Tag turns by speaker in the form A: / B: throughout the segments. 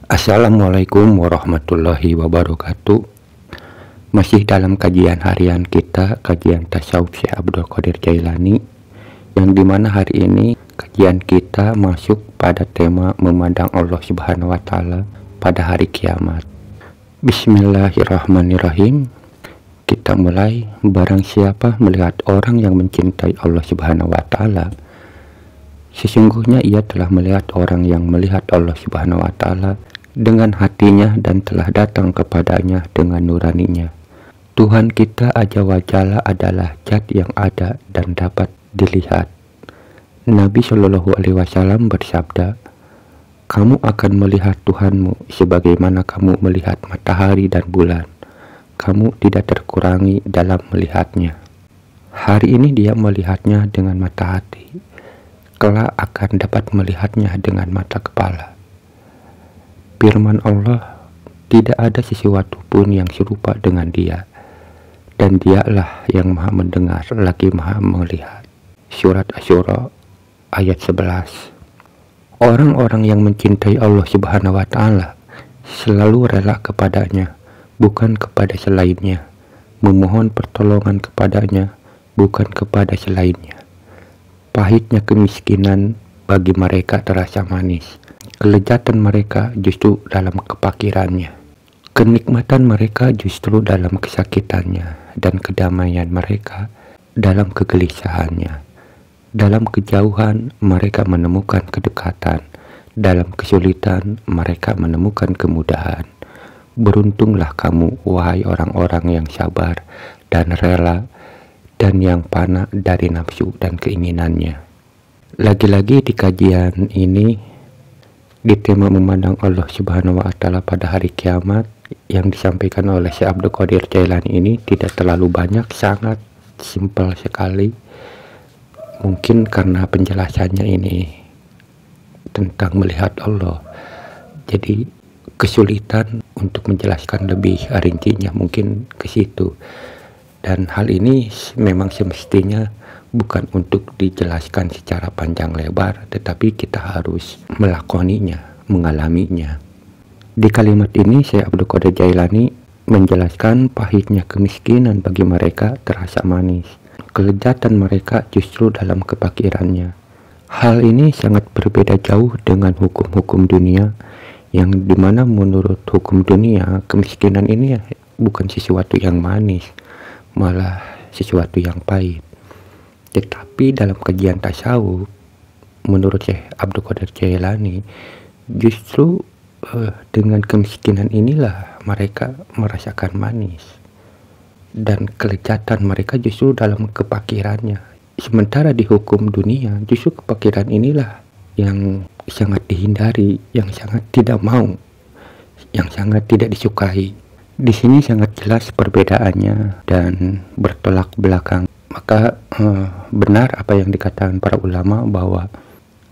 A: Assalamualaikum warahmatullahi wabarakatuh. Masih dalam kajian harian kita, kajian tasawuf Syekh Abdul Qadir Jailani, yang dimana hari ini kajian kita masuk pada tema memandang Allah Subhanahu wa Ta'ala pada hari kiamat. Bismillahirrahmanirrahim. Kita mulai. Barang siapa melihat orang yang mencintai Allah Subhanahu wa Ta'ala, sesungguhnya ia telah melihat orang yang melihat Allah Subhanahu wa Ta'ala dengan hatinya dan telah datang kepadanya dengan nuraninya. Tuhan kita Azza wa Jalla adalah zat yang ada dan dapat dilihat. Nabi Shallallahu Alaihi Wasallam bersabda, "Kamu akan melihat Tuhanmu sebagaimana kamu melihat matahari dan bulan. Kamu tidak terkurangi dalam melihatnya." Hari ini dia melihatnya dengan mata hati, kelak akan dapat melihatnya dengan mata kepala. Firman Allah, tidak ada sesuatu pun yang serupa dengan dia, dan dialah yang maha mendengar lagi maha melihat. Surat Asy-Syura ayat 11. Orang-orang yang mencintai Allah Subhanahu wa Ta'ala selalu rela kepadanya, bukan kepada selainnya, memohon pertolongan kepadanya, bukan kepada selainnya. Pahitnya kemiskinan bagi mereka terasa manis. Kelezatan mereka justru dalam kefakirannya. Kenikmatan mereka justru dalam kesakitannya, dan kedamaian mereka dalam kegelisahannya. Dalam kejauhan mereka menemukan kedekatan, dalam kesulitan mereka menemukan kemudahan. Beruntunglah kamu, wahai orang-orang yang sabar dan rela, dan yang panah dari nafsu dan keinginannya. Lagi-lagi di kajian ini, di tema memandang Allah Subhanahu wa Ta'ala pada hari kiamat, yang disampaikan oleh Syekh Abdul Qadir Jailani ini tidak terlalu banyak, sangat simpel sekali. Mungkin karena penjelasannya ini tentang melihat Allah, jadi kesulitan untuk menjelaskan lebih rincinya mungkin ke situ. Dan hal ini memang semestinya bukan untuk dijelaskan secara panjang lebar, tetapi kita harus melakoninya, mengalaminya. Di kalimat ini Syekh Abdul Qadir Jailani menjelaskan pahitnya kemiskinan bagi mereka terasa manis. Kelezatan mereka justru dalam kefakirannya. Hal ini sangat berbeda jauh dengan hukum-hukum dunia, yang dimana menurut hukum dunia kemiskinan ini bukan sesuatu yang manis, malah sesuatu yang pahit. Tetapi dalam kajian tasawuf, menurut Syekh Abdul Qadir Jailani, justru dengan kemiskinan inilah mereka merasakan manis, dan kelezatan mereka justru dalam kefakirannya. Sementara di hukum dunia justru kefakiran inilah yang sangat dihindari, yang sangat tidak mau, yang sangat tidak disukai. Di sini sangat jelas perbedaannya dan bertolak belakang. Maka benar apa yang dikatakan para ulama bahwa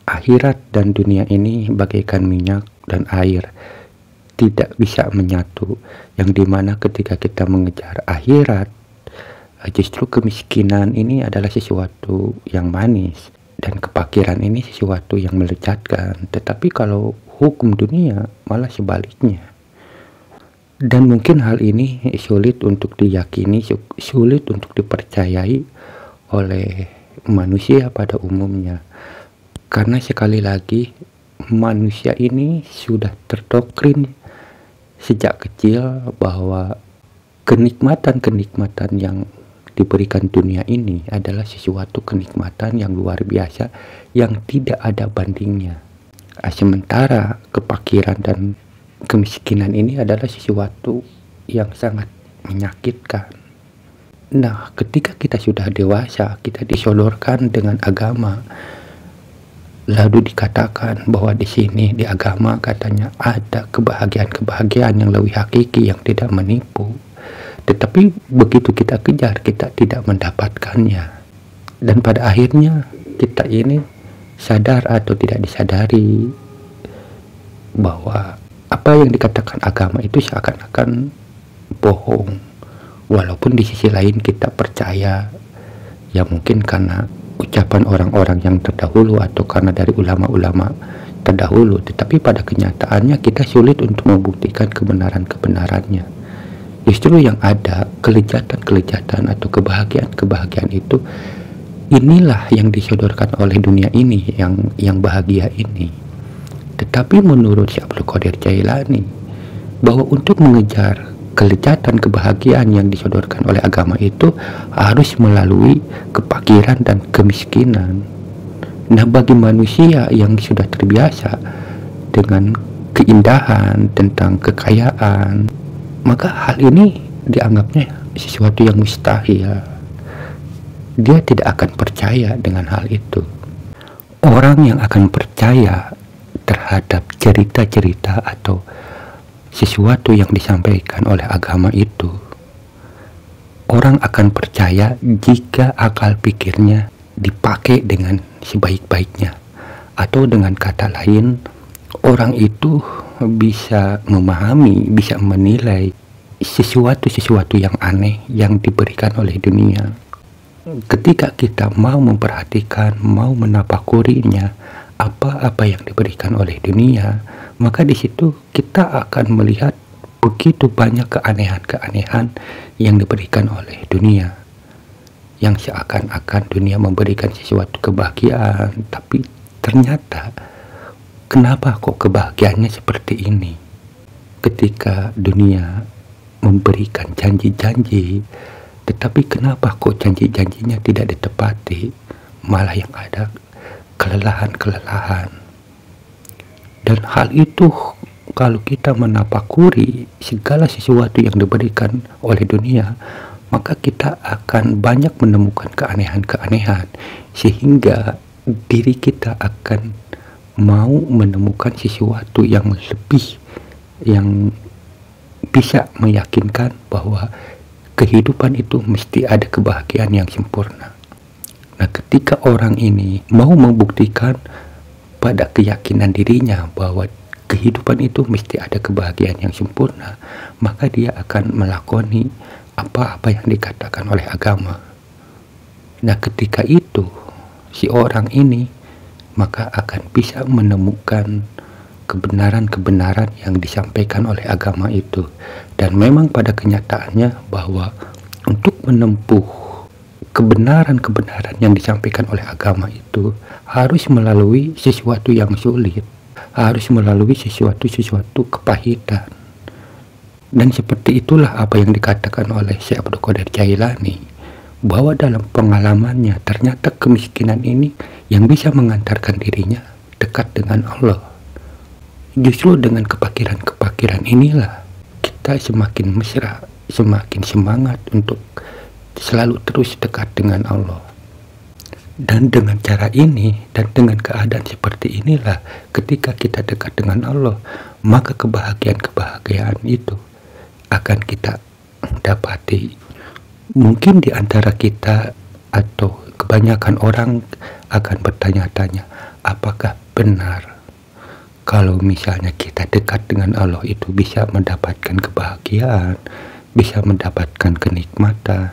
A: akhirat dan dunia ini bagaikan minyak dan air, tidak bisa menyatu. Yang dimana ketika kita mengejar akhirat, justru kemiskinan ini adalah sesuatu yang manis, dan kefakiran ini sesuatu yang melezatkan. Tetapi kalau hukum dunia malah sebaliknya. Dan mungkin hal ini sulit untuk diyakini, sulit untuk dipercayai oleh manusia pada umumnya. Karena sekali lagi manusia ini sudah terdoktrin sejak kecil bahwa kenikmatan-kenikmatan yang diberikan dunia ini adalah sesuatu kenikmatan yang luar biasa, yang tidak ada bandingnya. Sementara kefakiran dan kemiskinan ini adalah sesuatu yang sangat menyakitkan. Nah, ketika kita sudah dewasa, kita disodorkan dengan agama, lalu dikatakan bahwa di sini di agama katanya ada kebahagiaan-kebahagiaan yang lebih hakiki, yang tidak menipu. Tetapi begitu kita kejar, kita tidak mendapatkannya. Dan pada akhirnya kita ini sadar atau tidak disadari bahwa apa yang dikatakan agama itu seakan-akan bohong. Walaupun di sisi lain kita percaya, ya mungkin karena ucapan orang-orang yang terdahulu atau karena dari ulama-ulama terdahulu, tetapi pada kenyataannya kita sulit untuk membuktikan kebenaran-kebenarannya. Justru yang ada kelejatan-kelejatan atau kebahagiaan-kebahagiaan itu, inilah yang disodorkan oleh dunia ini, yang bahagia ini. Tetapi menurut Syekh Abdul Qadir Jailani, bahwa untuk mengejar kelejatan kebahagiaan yang disodorkan oleh agama itu harus melalui kefakiran dan kemiskinan. Nah, bagi manusia yang sudah terbiasa dengan keindahan, tentang kekayaan, maka hal ini dianggapnya sesuatu yang mustahil. Dia tidak akan percaya dengan hal itu. Orang yang akan percaya terhadap cerita-cerita atau sesuatu yang disampaikan oleh agama itu, orang akan percaya jika akal pikirnya dipakai dengan sebaik-baiknya, atau dengan kata lain, orang itu bisa memahami, bisa menilai sesuatu yang aneh yang diberikan oleh dunia. Ketika kita mau memperhatikan, mau menapakurinya, apa-apa yang diberikan oleh dunia, maka di situ kita akan melihat begitu banyak keanehan-keanehan yang diberikan oleh dunia, yang seakan-akan dunia memberikan sesuatu kebahagiaan, tapi ternyata kenapa kok kebahagiaannya seperti ini? Ketika dunia memberikan janji-janji, tetapi kenapa kok janji-janjinya tidak ditepati, malah yang ada kelelahan-kelelahan. Dan hal itu kalau kita menapakuri segala sesuatu yang diberikan oleh dunia, maka kita akan banyak menemukan keanehan-keanehan, sehingga diri kita akan mau menemukan sesuatu yang lebih, yang bisa meyakinkan bahwa kehidupan itu mesti ada kebahagiaan yang sempurna. Nah, ketika orang ini mau membuktikan pada keyakinan dirinya bahwa kehidupan itu mesti ada kebahagiaan yang sempurna, maka dia akan melakoni apa-apa yang dikatakan oleh agama. Nah, ketika itu si orang ini maka akan bisa menemukan kebenaran-kebenaran yang disampaikan oleh agama itu. Dan memang pada kenyataannya bahwa untuk menempuh kebenaran-kebenaran yang disampaikan oleh agama itu harus melalui sesuatu yang sulit, harus melalui sesuatu kepahitan. Dan seperti itulah apa yang dikatakan oleh Syekh Abdul Qadir Jailani, bahwa dalam pengalamannya ternyata kemiskinan ini yang bisa mengantarkan dirinya dekat dengan Allah. Justru dengan kepakiran-kepakiran inilah kita semakin mesra, semakin semangat untuk selalu terus dekat dengan Allah. Dan dengan cara ini dan dengan keadaan seperti inilah, ketika kita dekat dengan Allah, maka kebahagiaan-kebahagiaan itu akan kita dapati. Mungkin di antara kita atau kebanyakan orang akan bertanya-tanya, apakah benar kalau misalnya kita dekat dengan Allah itu bisa mendapatkan kebahagiaan, bisa mendapatkan kenikmatan?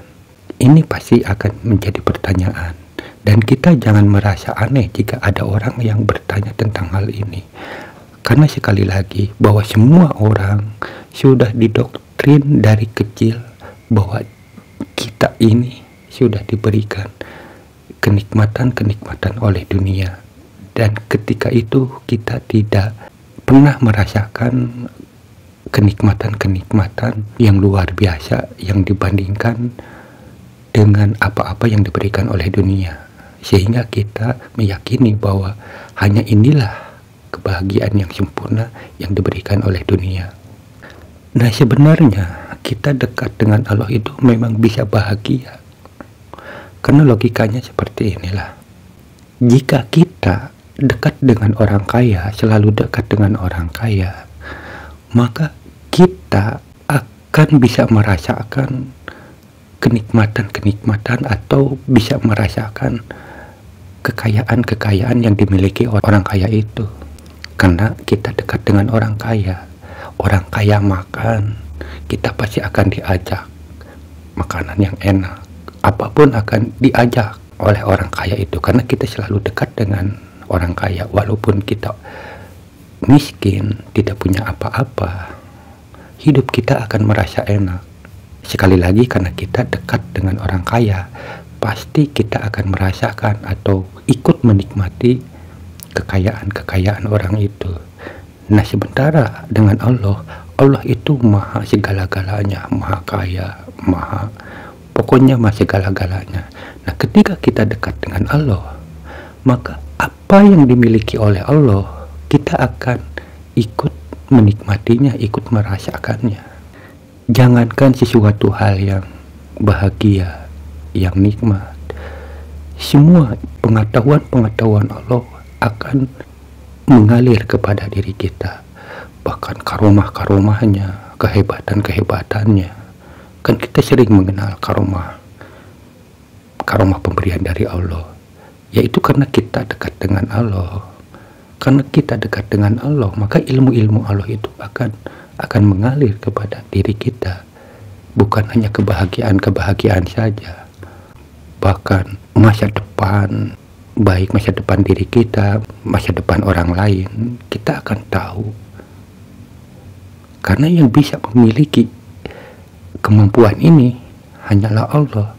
A: Ini pasti akan menjadi pertanyaan. Dan kita jangan merasa aneh jika ada orang yang bertanya tentang hal ini. Karena sekali lagi, bahwa semua orang sudah didoktrin dari kecil bahwa kita ini sudah diberikan kenikmatan-kenikmatan oleh dunia. Dan ketika itu kita tidak pernah merasakan kenikmatan-kenikmatan yang luar biasa yang dibandingkan dengan apa-apa yang diberikan oleh dunia. Sehingga kita meyakini bahwa hanya inilah kebahagiaan yang sempurna yang diberikan oleh dunia. Nah, sebenarnya kita dekat dengan Allah itu memang bisa bahagia. Karena logikanya seperti inilah. Jika kita dekat dengan orang kaya, selalu dekat dengan orang kaya, maka kita akan bisa merasakan kenikmatan-kenikmatan atau bisa merasakan kekayaan-kekayaan yang dimiliki orang kaya itu. Karena kita dekat dengan orang kaya makan, kita pasti akan diajak makanan yang enak, apapun akan diajak oleh orang kaya itu, karena kita selalu dekat dengan orang kaya. Walaupun kita miskin, tidak punya apa-apa, hidup kita akan merasa enak. Sekali lagi, karena kita dekat dengan orang kaya, pasti kita akan merasakan atau ikut menikmati kekayaan-kekayaan orang itu. Nah, sementara dengan Allah, Allah itu maha segala-galanya, maha kaya, pokoknya maha segala-galanya. Nah, ketika kita dekat dengan Allah, maka apa yang dimiliki oleh Allah, kita akan ikut menikmatinya, ikut merasakannya. Jangankan sesuatu hal yang bahagia, yang nikmat, semua pengetahuan Allah akan mengalir kepada diri kita. Bahkan karomah-karomahnya, kehebatan-kehebatannya. Kan kita sering mengenal karomah pemberian dari Allah, yaitu karena kita dekat dengan Allah. Karena kita dekat dengan Allah, maka ilmu-ilmu Allah itu akan mengalir kepada diri kita. Bukan hanya kebahagiaan saja, bahkan masa depan, baik masa depan diri kita, masa depan orang lain, kita akan tahu. Karena yang bisa memiliki kemampuan ini hanyalah Allah.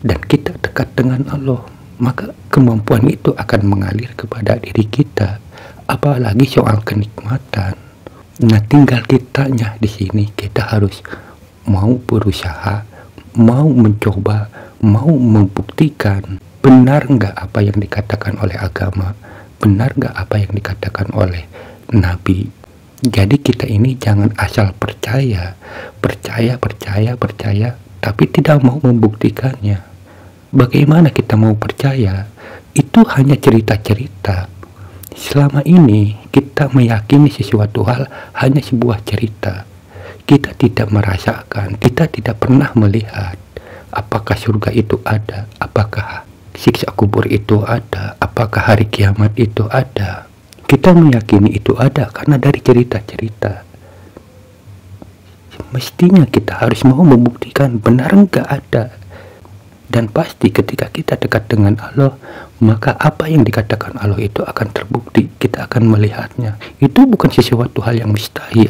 A: Dan kita dekat dengan Allah, maka kemampuan itu akan mengalir kepada diri kita. Apalagi soal kenikmatan. Nah, tinggal kitanya di sini. Kita harus mau berusaha, mau mencoba, mau membuktikan benar nggak apa yang dikatakan oleh agama, benar nggak apa yang dikatakan oleh Nabi. Jadi kita ini jangan asal percaya, tapi tidak mau membuktikannya. Bagaimana kita mau percaya? Itu hanya cerita-cerita. Selama ini kita meyakini sesuatu hal hanya sebuah cerita. Kita tidak merasakan, kita tidak pernah melihat apakah surga itu ada, apakah siksa kubur itu ada, apakah hari kiamat itu ada. Kita meyakini itu ada karena dari cerita-cerita. Mestinya kita harus mau membuktikan benar enggak ada. Dan pasti ketika kita dekat dengan Allah, maka apa yang dikatakan Allah itu akan terbukti. Kita akan melihatnya. Itu bukan sesuatu hal yang mustahil.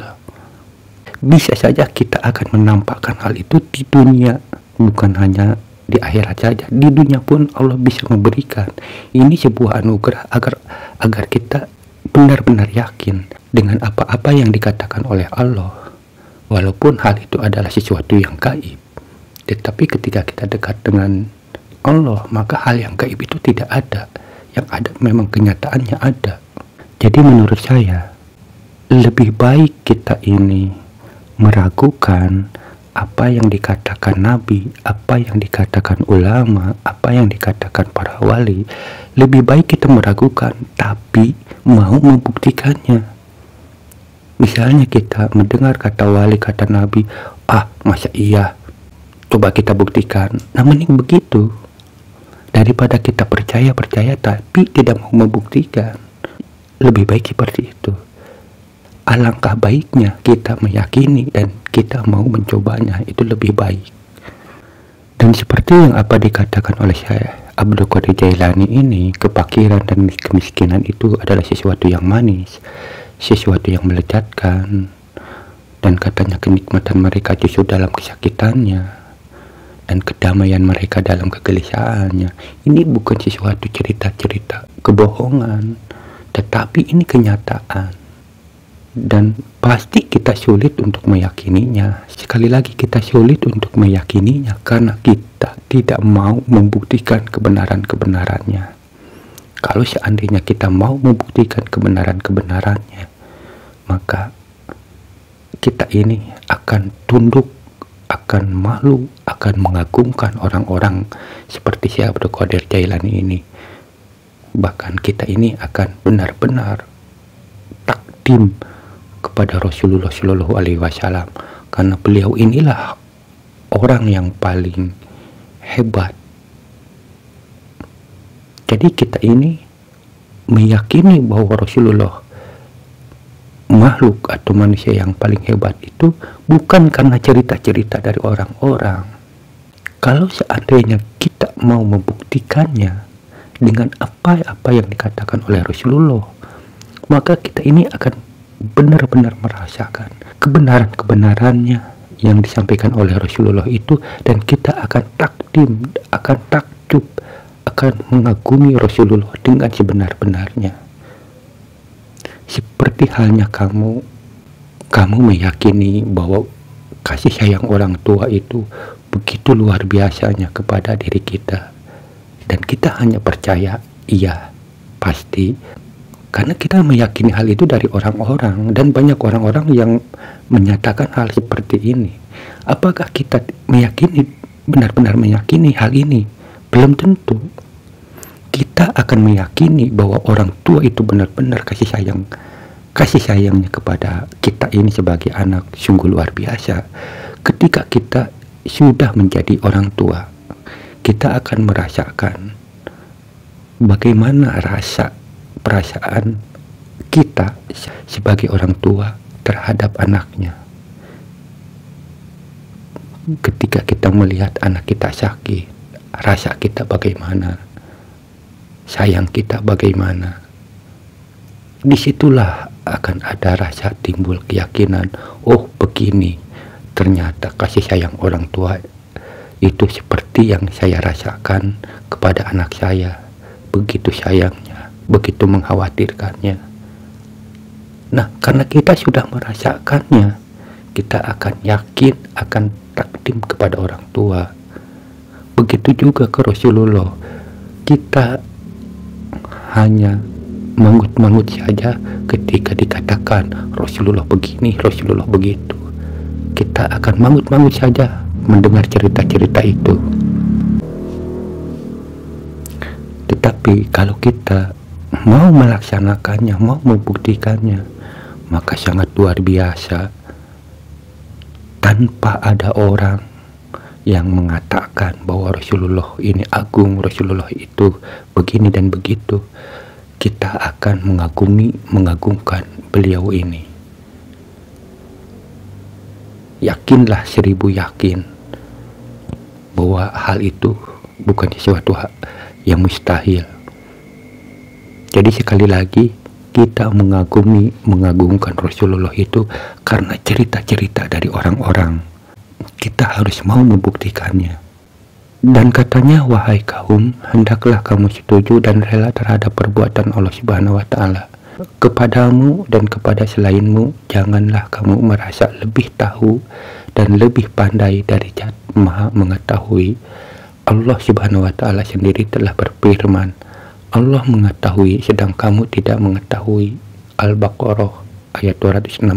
A: Bisa saja kita akan menampakkan hal itu di dunia, bukan hanya di akhirat saja. Di dunia pun Allah bisa memberikan. Ini sebuah anugerah agar kita benar-benar yakin dengan apa-apa yang dikatakan oleh Allah. Walaupun hal itu adalah sesuatu yang gaib. Tetapi ketika kita dekat dengan Allah, maka hal yang gaib itu tidak ada. Yang ada memang kenyataannya ada. Jadi menurut saya, lebih baik kita ini meragukan apa yang dikatakan Nabi, apa yang dikatakan ulama, apa yang dikatakan para wali. Lebih baik kita meragukan, tapi mau membuktikannya. Misalnya kita mendengar kata wali, kata Nabi, masa iya? Coba kita buktikan. Nah, mending begitu daripada kita percaya tapi tidak mau membuktikan. Lebih baik seperti itu. Alangkah baiknya kita meyakini dan kita mau mencobanya, itu lebih baik. Dan seperti yang apa dikatakan oleh saya Abdul Qadir Jailani ini, kefakiran dan kemiskinan itu adalah sesuatu yang manis, sesuatu yang melezatkan. Dan katanya kenikmatan mereka justru dalam kesakitannya dan kedamaian mereka dalam kegelisahannya. Ini bukan sesuatu cerita-cerita kebohongan, tetapi ini kenyataan. Dan pasti kita sulit untuk meyakininya. Sekali lagi, kita sulit untuk meyakininya karena kita tidak mau membuktikan kebenaran-kebenarannya. Kalau seandainya kita mau membuktikan kebenaran-kebenarannya, maka kita ini akan tunduk, akan malu, akan mengagumkan orang-orang seperti Syekh Abdul Qadir Jailani ini. Bahkan kita ini akan benar-benar takdim kepada Rasulullah Shallallahu Alaihi Wasallam, karena beliau inilah orang yang paling hebat. Jadi kita ini meyakini bahwa Rasulullah makhluk atau manusia yang paling hebat itu bukan karena cerita-cerita dari orang-orang. Kalau seandainya kita mau membuktikannya dengan apa yang dikatakan oleh Rasulullah, maka kita ini akan benar-benar merasakan kebenaran-kebenarannya yang disampaikan oleh Rasulullah itu, dan kita akan takdim, akan takjub, akan mengagumi Rasulullah dengan sebenar-benarnya. Seperti halnya kamu meyakini bahwa kasih sayang orang tua itu begitu luar biasanya kepada diri kita, dan kita hanya percaya iya pasti karena kita meyakini hal itu dari orang-orang, dan banyak orang-orang yang menyatakan hal seperti ini. Apakah kita meyakini, benar-benar meyakini hal ini? Belum tentu. Kita akan meyakini bahwa orang tua itu benar-benar kasih sayangnya kepada kita ini sebagai anak sungguh luar biasa. Ketika kita sudah menjadi orang tua, kita akan merasakan bagaimana perasaan kita sebagai orang tua terhadap anaknya. Ketika kita melihat anak kita sakit, rasa kita bagaimana, sayang kita bagaimana. Disitulah akan ada rasa timbul keyakinan, oh begini ternyata kasih sayang orang tua itu seperti yang saya rasakan kepada anak saya, begitu sayangnya, begitu mengkhawatirkannya. Nah, karena kita sudah merasakannya, kita akan yakin akan takdim kepada orang tua. Begitu juga ke Rasulullah. Kita hanya mangut-mangut saja ketika dikatakan Rasulullah begini, Rasulullah begitu. Kita akan mangut-mangut saja mendengar cerita-cerita itu. Tetapi kalau kita mau melaksanakannya, mau membuktikannya, maka sangat luar biasa. Tanpa ada orang yang mengatakan bahwa Rasulullah ini agung, Rasulullah itu begini dan begitu, kita akan mengagungkan beliau ini. Yakinlah 1000 yakin bahwa hal itu bukan sesuatu yang mustahil. Jadi sekali lagi, kita mengagungkan Rasulullah itu karena cerita-cerita dari orang-orang. Kita harus mau membuktikannya. Dan katanya, wahai kaum, hendaklah kamu setuju dan rela terhadap perbuatan Allah Subhanahu wa Ta'ala. Kepadamu dan kepada selainmu, janganlah kamu merasa lebih tahu dan lebih pandai dari Zat Maha Mengetahui. Allah Subhanahu wa Ta'ala sendiri telah berfirman, Allah mengetahui sedang kamu tidak mengetahui. Al-Baqarah ayat 216.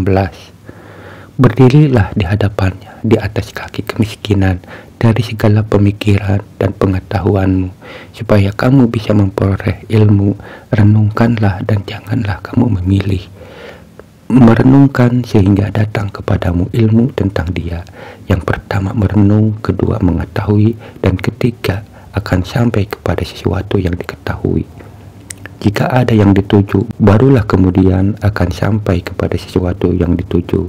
A: Berdirilah di hadapannya di atas kaki kemiskinan dari segala pemikiran dan pengetahuanmu, supaya kamu bisa memperoleh ilmu. Renungkanlah dan janganlah kamu memilih. Merenungkan sehingga datang kepadamu ilmu tentang Dia. Yang pertama merenung, kedua mengetahui, dan ketiga akan sampai kepada sesuatu yang diketahui. Jika ada yang dituju, barulah kemudian akan sampai kepada sesuatu yang dituju.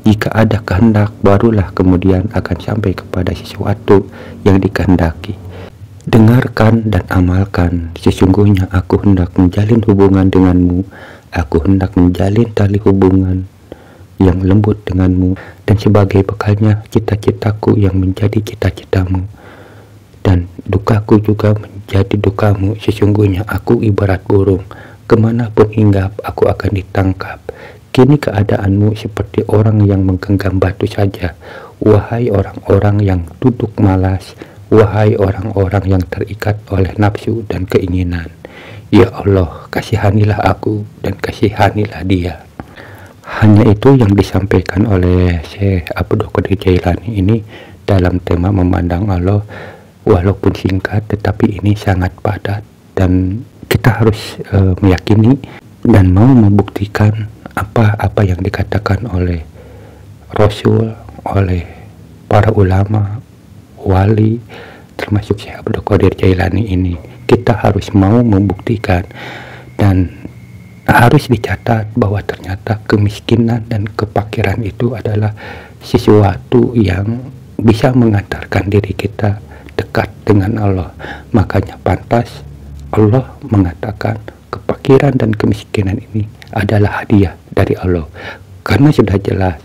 A: Jika ada kehendak, barulah kemudian akan sampai kepada sesuatu yang dikehendaki. Dengarkan dan amalkan, sesungguhnya aku hendak menjalin hubungan denganmu, aku hendak menjalin tali hubungan yang lembut denganmu, dan sebagai bekalnya cita-citaku yang menjadi cita-citamu, dan dukaku juga menjadi dukamu. Sesungguhnya aku ibarat burung, kemanapun hinggap aku akan ditangkap. Kini keadaanmu seperti orang yang menggenggam batu saja. Wahai orang-orang yang duduk malas, wahai orang-orang yang terikat oleh nafsu dan keinginan, ya Allah, kasihanilah aku dan kasihanilah dia. Hanya itu yang disampaikan oleh Syekh Abdul Qadir Jailani ini dalam tema memandang Allah. Walaupun singkat, tetapi ini sangat padat, dan kita harus meyakini dan mau membuktikan apa yang dikatakan oleh Rasul, oleh para ulama, wali, termasuk Syekh Abdul Qadir Jailani ini. Kita harus mau membuktikan, dan harus dicatat bahwa ternyata kemiskinan dan kefakiran itu adalah sesuatu yang bisa mengantarkan diri kita dekat dengan Allah. Makanya pantas Allah mengatakan kefakiran dan kemiskinan ini adalah hadiah dari Allah. Karena sudah jelas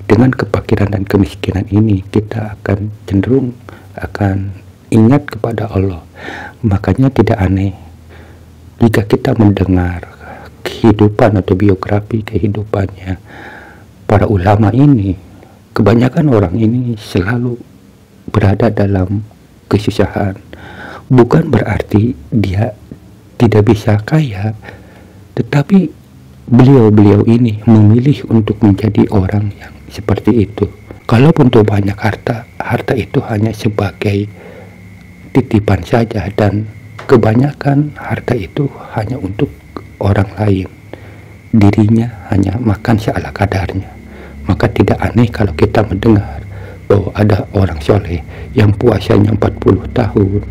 A: dengan kefakiran dan kemiskinan ini kita akan cenderung akan ingat kepada Allah. Makanya tidak aneh jika kita mendengar kehidupan atau biografi kehidupannya para ulama ini, kebanyakan orang ini selalu berada dalam kesusahan. Bukan berarti dia tidak bisa kaya, tetapi beliau-beliau ini memilih untuk menjadi orang yang seperti itu. Kalaupun tuh banyak harta, harta itu hanya sebagai titipan saja, dan kebanyakan harta itu hanya untuk orang lain. Dirinya hanya makan seala kadarnya. Maka tidak aneh kalau kita mendengar bahwa ada orang soleh yang puasanya 40 tahun,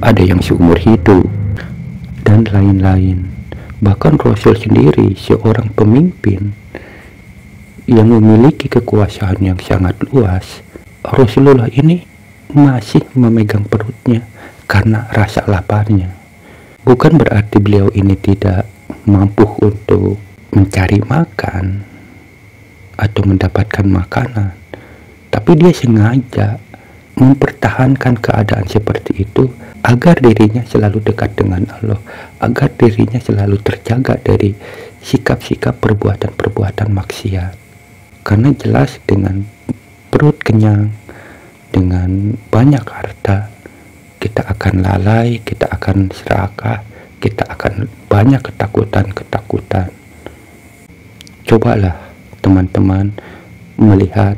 A: ada yang seumur hidup, dan lain-lain. Bahkan Rasul sendiri, seorang pemimpin yang memiliki kekuasaan yang sangat luas, Rasulullah ini masih memegang perutnya karena rasa laparnya. Bukan berarti beliau ini tidak mampu untuk mencari makan atau mendapatkan makanan, tapi dia sengaja mempertahankan keadaan seperti itu agar dirinya selalu dekat dengan Allah, agar dirinya selalu terjaga dari sikap-sikap perbuatan-perbuatan maksiat. Karena jelas dengan perut kenyang, dengan banyak harta, kita akan lalai, kita akan serakah, kita akan banyak ketakutan. Cobalah teman-teman melihat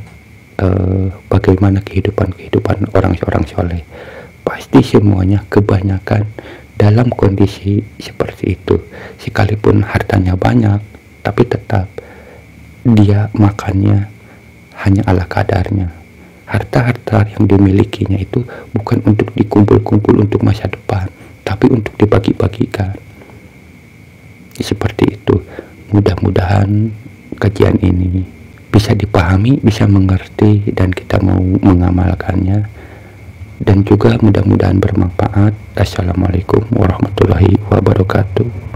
A: bagaimana kehidupan orang-orang soleh. Pasti semuanya kebanyakan dalam kondisi seperti itu. Sekalipun hartanya banyak, tapi tetap dia makannya hanya ala kadarnya. Harta-harta yang dimilikinya itu bukan untuk dikumpul-kumpul untuk masa depan, tapi untuk dibagi-bagikan. Seperti itu. Mudah-mudahan kajian ini bisa dipahami, bisa mengerti, dan kita mau mengamalkannya, dan juga mudah-mudahan bermanfaat. Assalamualaikum warahmatullahi wabarakatuh.